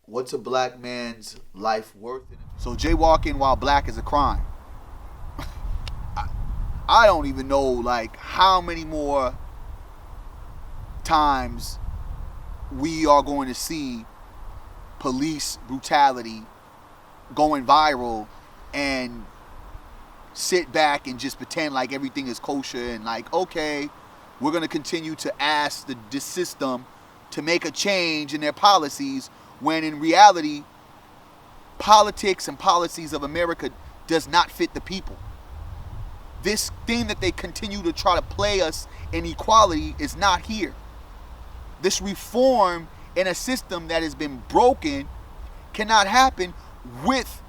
What's a black man's life worth? So jaywalking while black is a crime. I don't even know like how many more times we are going to see police brutality going viral and sit back and just pretend like everything is kosher and like, okay, we're going to continue to ask the system to make a change in their policies, when in reality, politics and policies of America does not fit the people. This thing that they continue to try to play us in equality is not here. This reform in a system that has been broken cannot happen with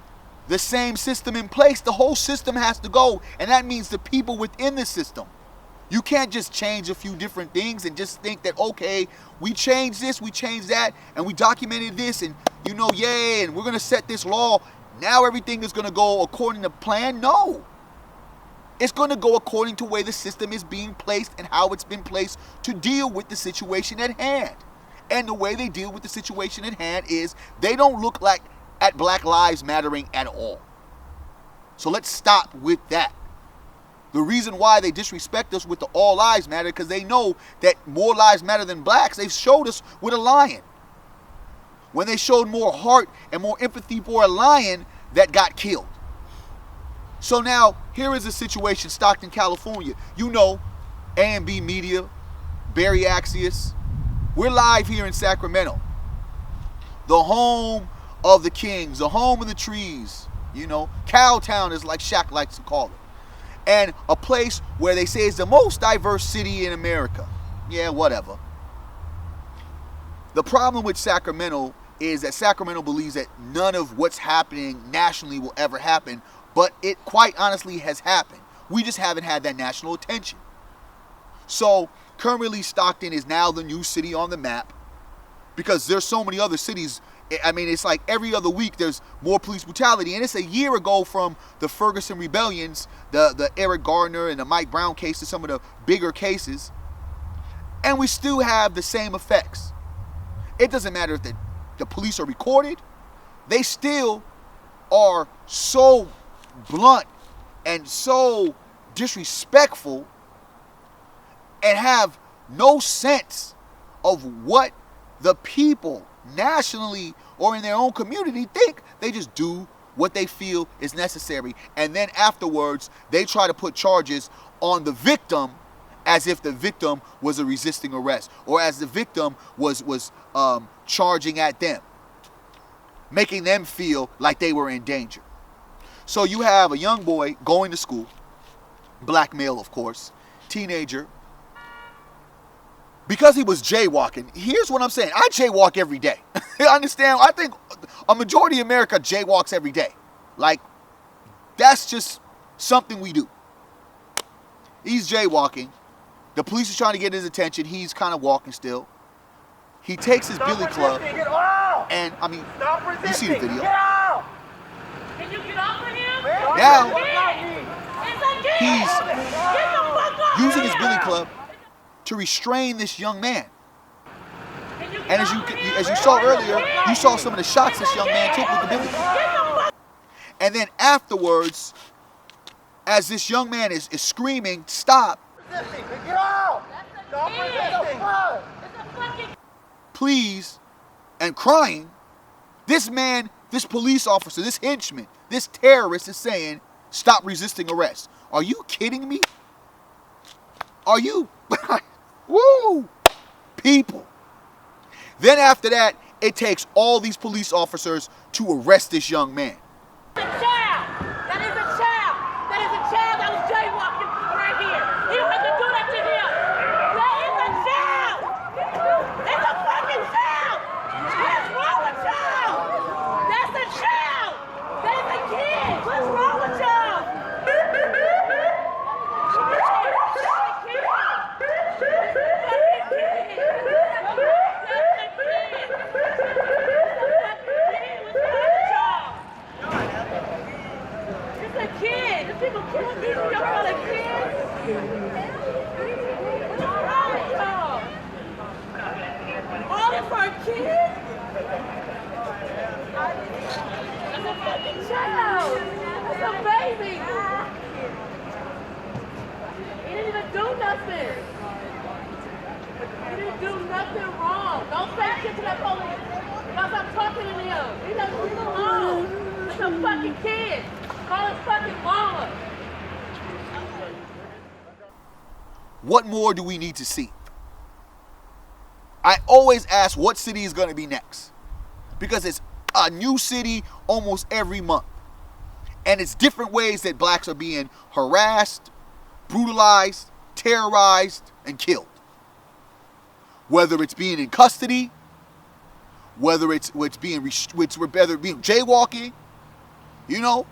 the same system in place. The whole system has to go, and that means the people within the system. You can't just change a few different things and just think that, okay, we changed this, we changed that, and we documented this, and yay, and we're going to set this law. Now everything is going to go according to plan. No. It's going to go according to the way the system is being placed and how it's been placed to deal with the situation at hand. And the way they deal with the situation at hand is they don't look like at Black Lives Mattering at all. So let's stop with that. The reason why they disrespect us with the all lives matter, because they know that more lives matter than blacks. They've showed us with a lion. When they showed more heart and more empathy for a lion that got killed. So now, here is a situation, Stockton, California. A&B Media, Barry Axius. We're live here in Sacramento. The home of the kings, the home of the trees. Cowtown is like Shaq likes to call it. And a place where they say is the most diverse city in America. Yeah, whatever. The problem with Sacramento is that Sacramento believes that none of what's happening nationally will ever happen, but it quite honestly has happened. We just haven't had that national attention. So currently Stockton is now the new city on the map because there's so many other cities. I mean, it's like every other week there's more police brutality. And it's a year ago from the Ferguson rebellions, the Eric Gardner and the Mike Brown cases, some of the bigger cases. And we still have the same effects. It doesn't matter if the police are recorded. They still are so blunt and so disrespectful and have no sense of what the people nationally or in their own community think. They just do what they feel is necessary, and then afterwards they try to put charges on the victim as if the victim was a resisting arrest or as the victim was charging at them, making them feel like they were in danger. So you have a young boy going to school, black male of course, teenager. Because he was jaywalking, here's what I'm saying. I jaywalk every day. Understand? I think a majority of America jaywalks every day. Like, that's just something we do. He's jaywalking. The police are trying to get his attention. He's kind of walking still. He takes his billy club. And, I mean, you see the video. Can you get off of him? Now, he's using his billy club to restrain this young man. And as you saw earlier, you saw some of the shots this young man took with the billy club. And then afterwards, as this young man is screaming, "Stop! Get out! Please," and crying, this man, this police officer, this henchman, this terrorist is saying, "Stop resisting arrest." Are you kidding me? Are you? Woo! People. Then after that, it takes all these police officers to arrest this young man. That is a child. That is a child that was jaywalking right here. He don't have to do that to him. That is a child. It's a fucking child. What's wrong with y'all? That's a child. That is a kid. What's wrong with y'all? People killing people, y'all call it kids? What's wrong with y'all? All this for a kid? fucking child. That's a baby. He didn't even do nothing. He didn't do nothing wrong. Don't say shit to that police. Because I'm talking to him. He doesn't leave him alone. It's a fucking kid. Call his fucking mama. What more do we need to see? I always ask what city is going to be next. Because it's a new city almost every month. And it's different ways that blacks are being harassed, brutalized, terrorized, and killed. Whether it's being in custody, whether it's being jaywalking, you know,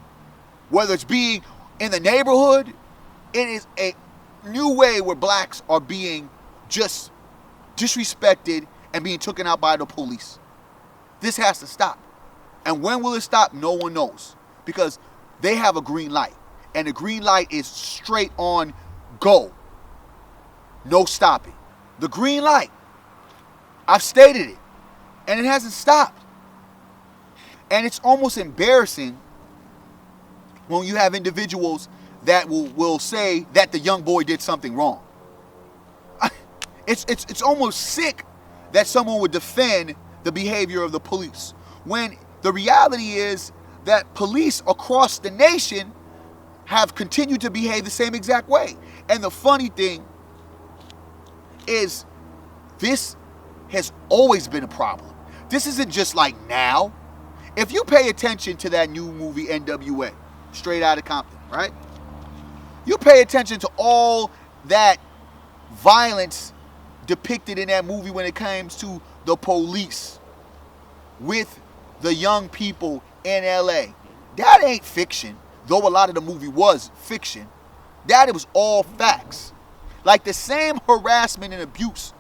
whether it's being in the neighborhood, it is a new way where blacks are being just disrespected and being taken out by the police. This has to stop. And when will it stop? No one knows. Because they have a green light. And the green light is straight on go. No stopping. The green light. I've stated it. And it hasn't stopped. And it's almost embarrassing when you have individuals that will say that the young boy did something wrong. It's almost sick that someone would defend the behavior of the police when the reality is that police across the nation have continued to behave the same exact way. And the funny thing is this has always been a problem. This isn't just like now. If you pay attention to that new movie NWA, Straight Outta Compton, right? You pay attention to all that violence depicted in that movie when it comes to the police with the young people in LA. That ain't fiction, though a lot of the movie was fiction. That it was all facts. Like the same harassment and abuse.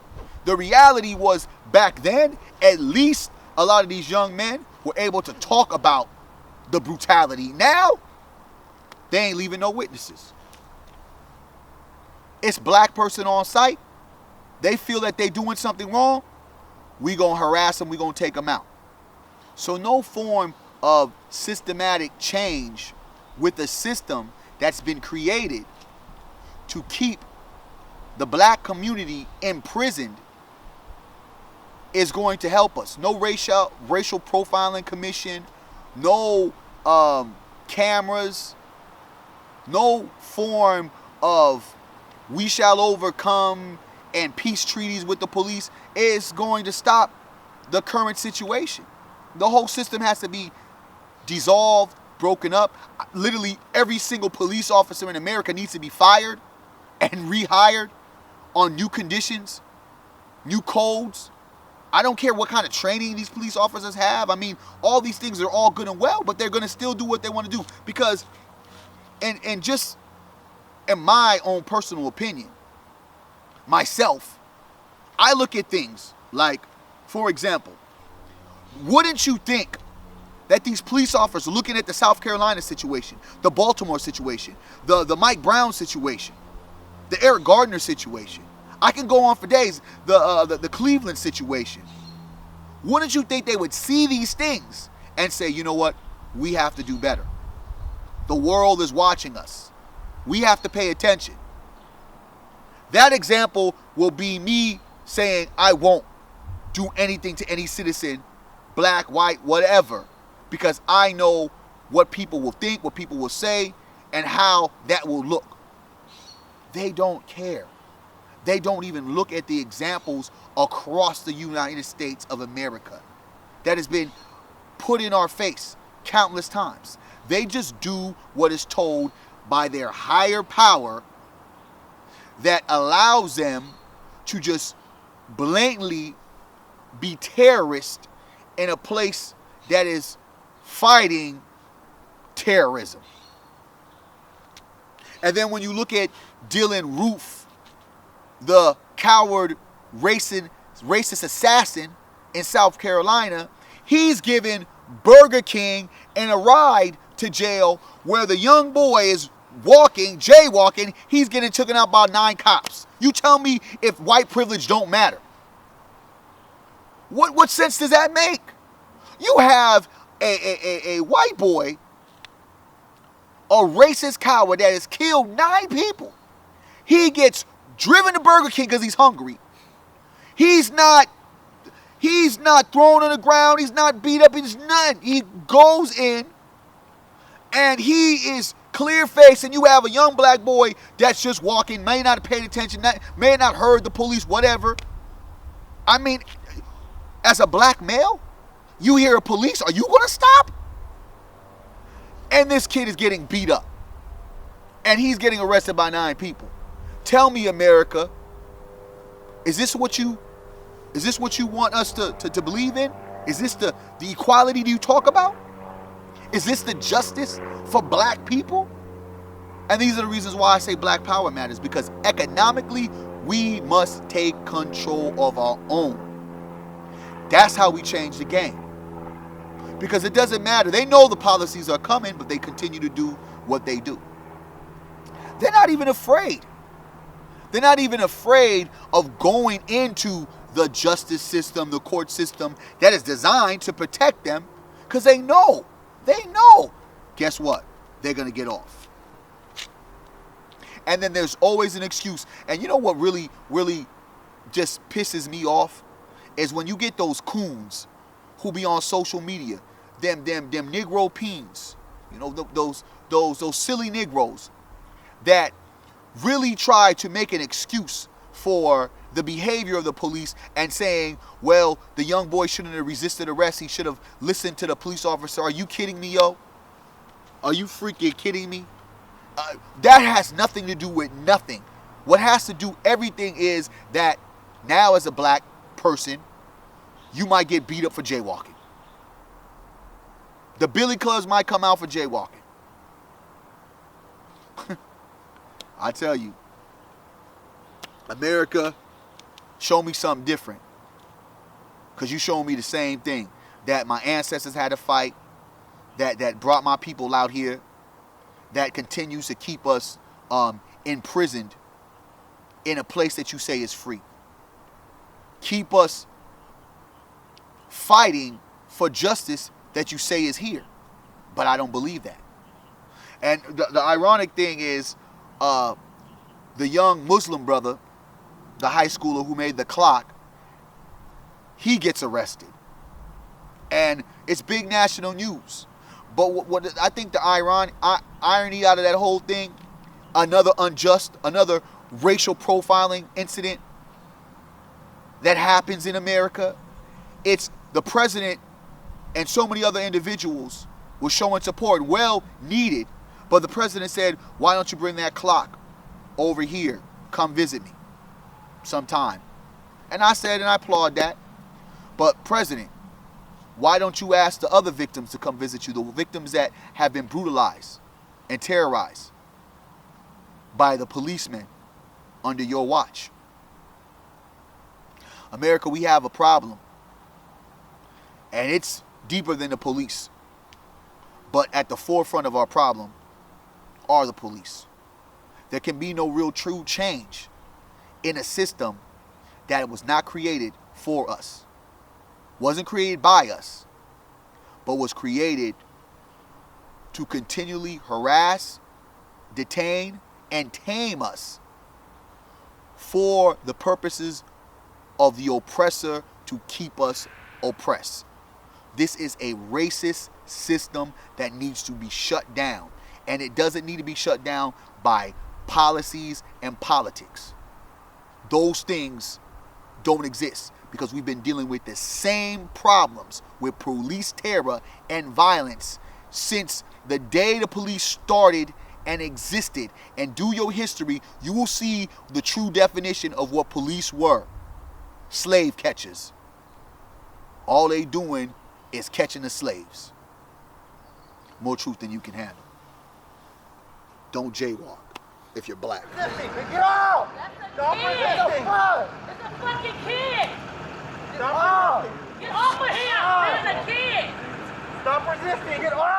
The reality was back then, at least a lot of these young men were able to talk about the brutality. Now, they ain't leaving no witnesses. It's black person on site. They feel that they doing something wrong. We gonna harass them. We gonna take them out. So no form of systematic change with a system that's been created to keep the black community imprisoned is going to help us. No racial profiling commission, no cameras, no form of we shall overcome and peace treaties with the police is going to stop the current situation. The whole system has to be dissolved, broken up. Literally every single police officer in America needs to be fired and rehired on new conditions, new codes. I don't care what kind of training these police officers have. I mean, all these things are all good and well, but they're going to still do what they want to do. Because, and just in my own personal opinion, myself, I look at things like, for example, wouldn't you think that these police officers looking at the South Carolina situation, the Baltimore situation, the Mike Brown situation, the Eric Gardner situation, I can go on for days, the Cleveland situation, wouldn't you think they would see these things and say, you know what, we have to do better. The world is watching us. We have to pay attention. That example will be me saying I won't do anything to any citizen, black, white, whatever, because I know what people will think, what people will say, and how that will look. They don't care. They don't even look at the examples across the United States of America that has been put in our face countless times. They just do what is told by their higher power that allows them to just blatantly be terrorists in a place that is fighting terrorism. And then when you look at Dylan Roof, the coward racist assassin in South Carolina, he's given Burger King and a ride to jail where the young boy is jaywalking, he's getting taken out by 9 cops. You tell me if white privilege don't matter. What sense does that make? You have a white boy, a racist coward that has killed 9 people. He gets driven to Burger King because he's hungry. He's not thrown on the ground. He's not beat up. He's nothing. He goes in and he is clear-faced, and you have a young black boy that's just walking, may not have paid attention, may not heard the police, whatever. I mean, as a black male, you hear a police, are you going to stop? And this kid is getting beat up. And he's getting arrested by 9 people. Tell me, America, is this what you want us to believe in? Is this the equality you talk about? Is this the justice for black people? And these are the reasons why I say black power matters, because economically, we must take control of our own. That's how we change the game. Because it doesn't matter. They know the policies are coming, but they continue to do what they do. They're not even afraid. They're not even afraid of going into the justice system, the court system that is designed to protect them, because they know. Guess what? They're going to get off. And then there's always an excuse. And you know what really, really just pisses me off is when you get those coons who be on social media, them Negro peens, you know, those silly Negroes that really try to make an excuse for the behavior of the police and saying, well, the young boy shouldn't have resisted arrest. He should have listened to the police officer. Are you kidding me, yo? Are you freaking kidding me? That has nothing to do with nothing. What has to do everything is that now as a black person, you might get beat up for jaywalking. The billy clubs might come out for jaywalking. I tell you, America, show me something different. Because you showing me the same thing that my ancestors had to fight, that brought my people out here, that continues to keep us imprisoned in a place that you say is free. Keep us fighting for justice that you say is here. But I don't believe that. And the ironic thing is, the young Muslim brother, the high schooler who made the clock, he gets arrested. And it's big national news. But what I think the irony out of that whole thing, another racial profiling incident that happens in America, it's the president and so many other individuals were showing support, well needed, but the president said, why don't you bring that clock over here? Come visit me sometime. And I said, and I applaud that, but President, why don't you ask the other victims to come visit you, the victims that have been brutalized and terrorized by the policemen under your watch? America, we have a problem. And it's deeper than the police. But at the forefront of our problem are the police. There can be no real true change in a system that was not created for us. Wasn't created by us, but was created to continually harass, detain, and tame us for the purposes of the oppressor to keep us oppressed. This is a racist system that needs to be shut down. And it doesn't need to be shut down by policies and politics. Those things don't exist because we've been dealing with the same problems with police terror and violence since the day the police started and existed. And do your history, you will see the true definition of what police were. Slave catchers. All they doing is catching the slaves. More truth than you can handle. Don't jaywalk if you're black. Get out! Stop resisting! It's a fucking kid! Stop resisting! Get off of him! There's a kid! Stop resisting! Get off!